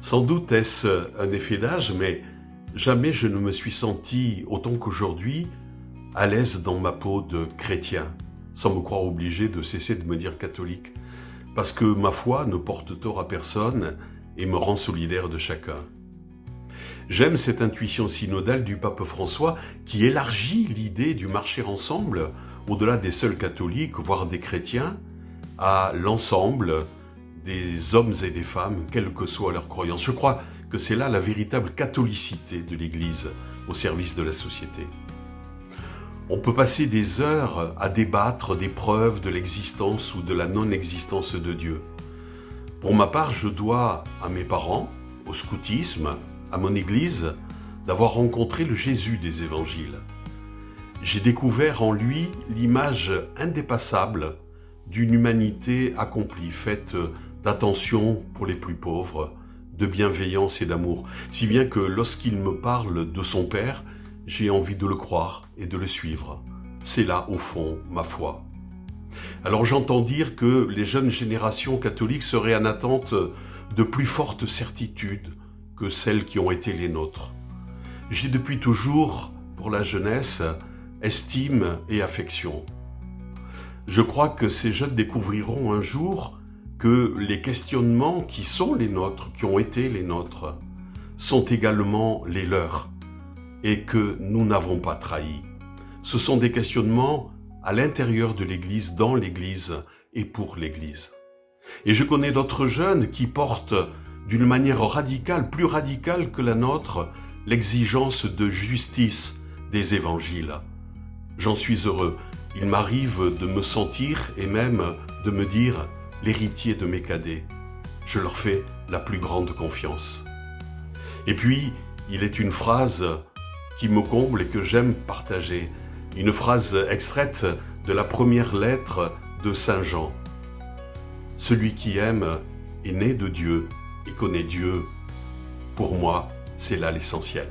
Sans doute est-ce un effet d'âge, mais jamais je ne me suis senti autant qu'aujourd'hui à l'aise dans ma peau de chrétien, sans me croire obligé de cesser de me dire catholique, parce que ma foi ne porte tort à personne et me rend solidaire de chacun. J'aime cette intuition synodale du pape François qui élargit l'idée du marcher ensemble, au-delà des seuls catholiques, voire des chrétiens, à l'ensemble des hommes et des femmes, quelle que soit leur croyance. Je crois que c'est là la véritable catholicité de l'Église au service de la société. On peut passer des heures à débattre des preuves de l'existence ou de la non-existence de Dieu. Pour ma part, je dois à mes parents, au scoutisme, à mon Église, d'avoir rencontré le Jésus des évangiles. J'ai découvert en lui l'image indépassable d'une humanité accomplie, faite d'attention pour les plus pauvres, de bienveillance et d'amour, si bien que lorsqu'il me parle de son Père, j'ai envie de le croire et de le suivre. C'est là, au fond, ma foi. Alors j'entends dire que les jeunes générations catholiques seraient en attente de plus fortes certitudes que celles qui ont été les nôtres. J'ai depuis toujours, pour la jeunesse, estime et affection. Je crois que ces jeunes découvriront un jour que les questionnements qui sont les nôtres, qui ont été les nôtres, sont également les leurs et que nous n'avons pas trahi. Ce sont des questionnements à l'intérieur de l'Église, dans l'Église et pour l'Église. Et je connais d'autres jeunes qui portent d'une manière radicale, plus radicale que la nôtre, l'exigence de justice des évangiles. J'en suis heureux. Il m'arrive de me sentir et même de me dire l'héritier de mes cadets. Je leur fais la plus grande confiance. Et puis, il est une phrase qui me comble et que j'aime partager. Une phrase extraite de la première lettre de Saint Jean. Celui qui aime est né de Dieu et connaît Dieu. Pour moi, c'est là l'essentiel.